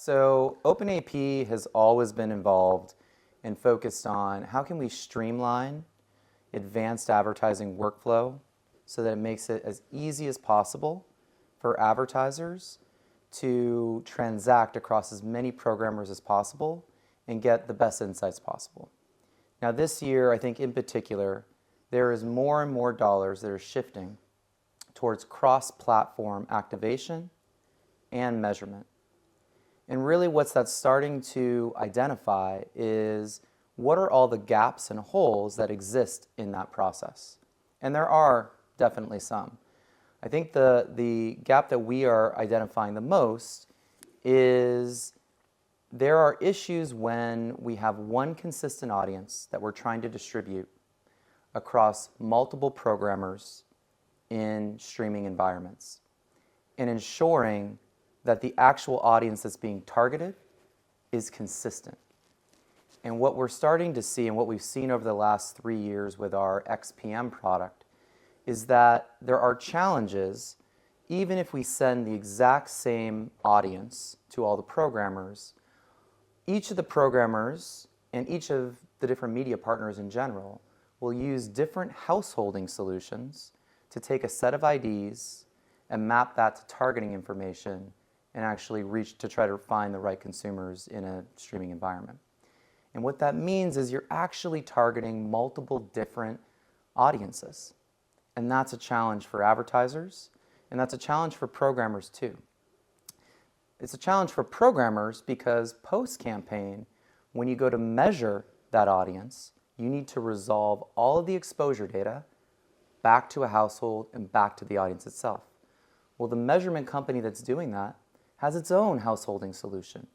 So OpenAP has always been involved and focused on how can we streamline advanced advertising workflow so that it makes it as easy as possible for advertisers to transact across as many programmers as possible and get the best insights possible. Now this year, I think in particular, there is more and more dollars that are shifting towards cross-platform activation and measurement. And really that's starting to identify is what are all the gaps and holes that exist in that process? And there are definitely some. I think the gap that we are identifying the most is there are issues when we have one consistent audience that we're trying to distribute across multiple programmers in streaming environments and ensuring that the actual audience that's being targeted is consistent. And what we're starting to see and what we've seen over the last 3 years with our XPM product is that there are challenges even if we send the exact same audience to all the programmers. Each of the programmers and each of the different media partners in general will use different householding solutions to take a set of IDs and map that to targeting information and actually reach to try to find the right consumers in a streaming environment. And what that means is you're actually targeting multiple different audiences. And that's a challenge for advertisers, and that's a challenge for programmers too. It's a challenge for programmers because post-campaign, when you go to measure that audience, you need to resolve all of the exposure data back to a household and back to the audience itself. Well, the measurement company that's doing that has its own householding solution.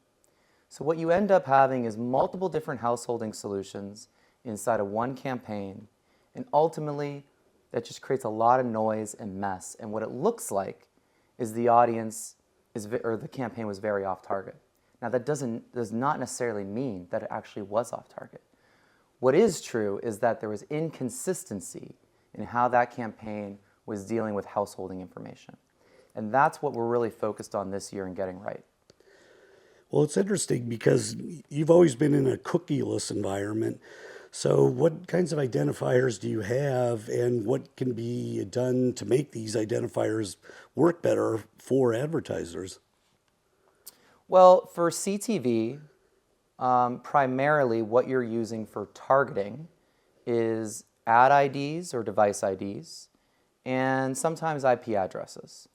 So what you end up having is multiple different householding solutions inside of one campaign, and ultimately that just creates a lot of noise and mess. And what it looks like is the audience or the campaign was very off target. Now that does not necessarily mean that it actually was off target. What is true is that there was inconsistency in how that campaign was dealing with householding information. And that's what we're really focused on this year and getting right. Well, it's interesting because you've always been in a cookieless environment. So what kinds of identifiers do you have, and what can be done to make these identifiers work better for advertisers? Well, for CTV, primarily what you're using for targeting is ad IDs or device IDs, and sometimes IP addresses.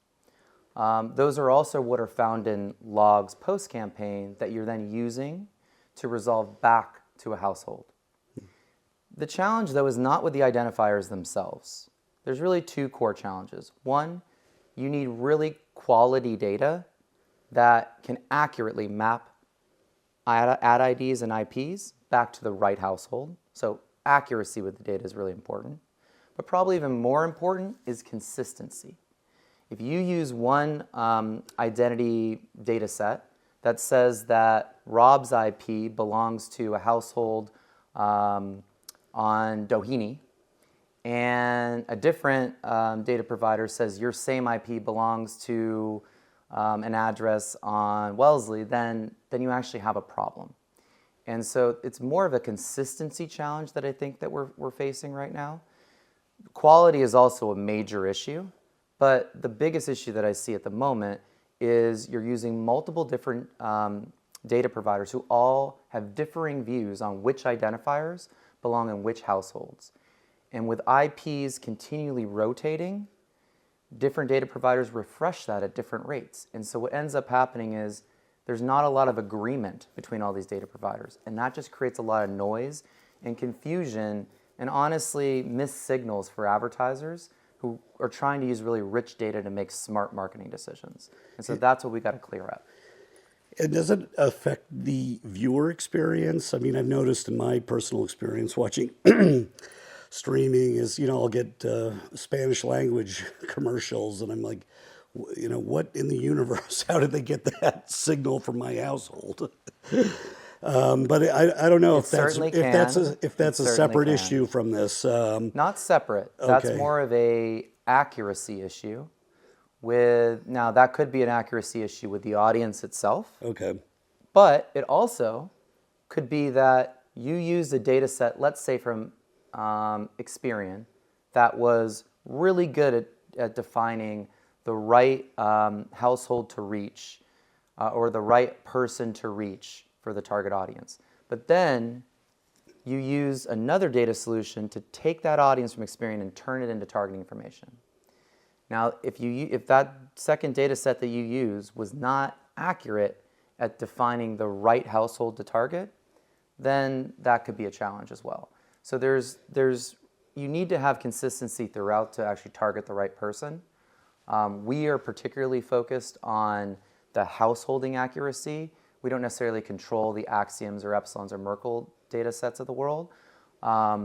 Those are also what are found in logs post-campaign that you're then using to resolve back to a household. The challenge, though, is not with the identifiers themselves. There's really two core challenges. One, you need really quality data that can accurately map ad IDs and IPs back to the right household. So accuracy with the data is really important. But probably even more important is consistency. If you use one identity data set that says that Rob's IP belongs to a household on Doheny, and a different data provider says your same IP belongs to an address on Wellesley, then you actually have a problem. And so it's more of a consistency challenge that I think that we're facing right now. Quality is also a major issue, but the biggest issue that I see at the moment is you're using multiple different data providers who all have differing views on which identifiers belong in which households. And with IPs continually rotating, different data providers refresh that at different rates. And so what ends up happening is there's not a lot of agreement between all these data providers. And that just creates a lot of noise and confusion and honestly missed signals for advertisers who are trying to use really rich data to make smart marketing decisions. And so that's what we got to clear up. And does it affect the viewer experience? I mean, I've noticed in my personal experience watching streaming is, I'll get Spanish language commercials and I'm like, what in the universe? How did they get that signal from my household? But I don't know if that's a separate issue from this. Not separate. That's more of a accuracy issue. Now that could be an accuracy issue with the audience itself. Okay. But it also could be that you used a data set, let's say from Experian, that was really good at defining the right household to reach or the right person to reach for the target audience. But then you use another data solution to take that audience from Experian and turn it into targeting information. Now, if that second data set that you use was not accurate at defining the right household to target, then that could be a challenge as well. So you need to have consistency throughout to actually target the right person. We are particularly focused on the householding accuracy. We don't necessarily control the Axioms or Epsilons or Merkle data sets of the world. I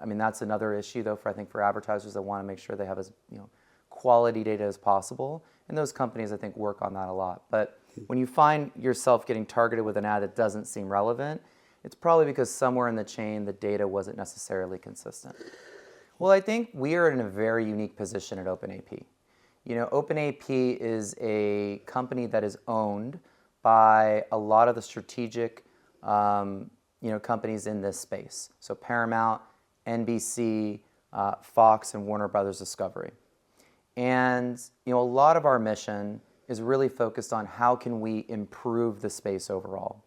mean, that's another issue, though, I think for advertisers that want to make sure they have as quality data as possible. And those companies, I think, work on that a lot. But when you find yourself getting targeted with an ad that doesn't seem relevant, it's probably because somewhere in the chain the data wasn't necessarily consistent. Well, I think we are in a very unique position at OpenAP. OpenAP is a company that is owned by a lot of the strategic companies in this space. So Paramount, NBC, Fox, and Warner Brothers Discovery. And a lot of our mission is really focused on how can we improve the space overall.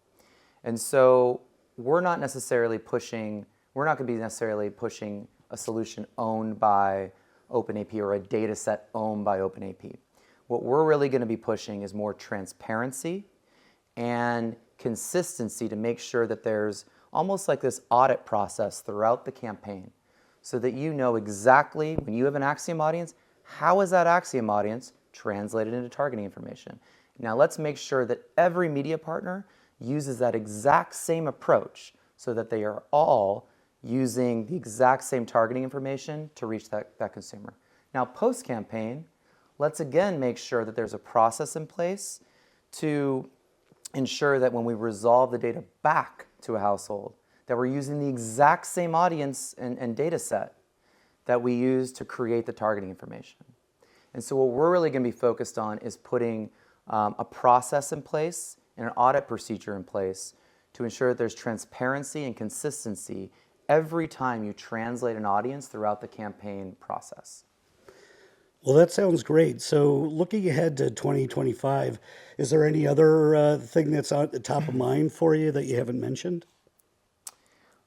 And so we're not going to be necessarily pushing a solution owned by OpenAP or a data set owned by OpenAP. What we're really going to be pushing is more transparency and consistency to make sure that there's almost like this audit process throughout the campaign so that you know exactly when you have an Axiom audience, how is that Axiom audience translated into targeting information? Now let's make sure that every media partner uses that exact same approach so that they are all using the exact same targeting information to reach that consumer. Now post-campaign, let's again make sure that there's a process in place to ensure that when we resolve the data back to a household, that we're using the exact same audience and data set that we use to create the targeting information. And so what we're really going to be focused on is putting a process in place and an audit procedure in place to ensure that there's transparency and consistency every time you translate an audience throughout the campaign process. Well, that sounds great. So looking ahead to 2025, is there any other thing that's on the top of mind for you that you haven't mentioned?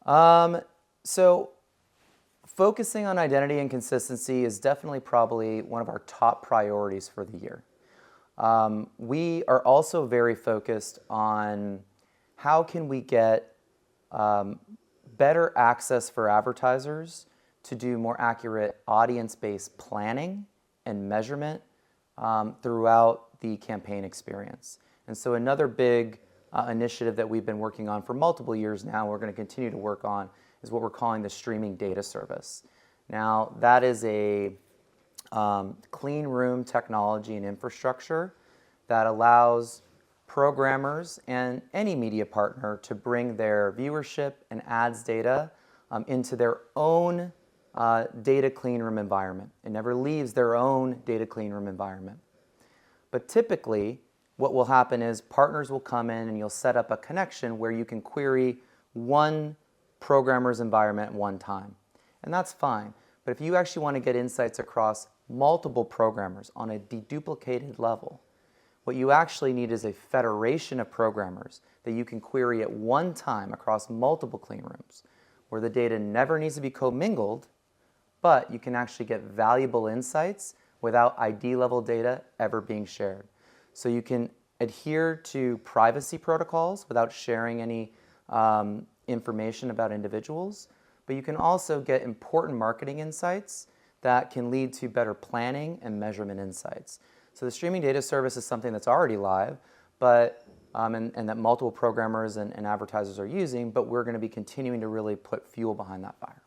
So focusing on identity and consistency is definitely probably one of our top priorities for the year. We are also very focused on how can we get better access for advertisers to do more accurate audience-based planning and measurement throughout the campaign experience. And so another big initiative that we've been working on for multiple years now, we're going to continue to work on, is what we're calling the streaming data service. Now, that is a clean room technology and infrastructure that allows programmers and any media partner to bring their viewership and ads data into their own data clean room environment. It never leaves their own data clean room environment. But typically, what will happen is partners will come in and you'll set up a connection where you can query one programmer's environment at one time. And that's fine. But if you actually want to get insights across multiple programmers on a deduplicated level, what you actually need is a federation of programmers that you can query at one time across multiple clean rooms, where the data never needs to be commingled, but you can actually get valuable insights without ID level data ever being shared. So you can adhere to privacy protocols without sharing any information about individuals, but you can also get important marketing insights that can lead to better planning and measurement insights. So the streaming data service is something that's already live, but and that multiple programmers and advertisers are using, but we're going to be continuing to really put fuel behind that fire.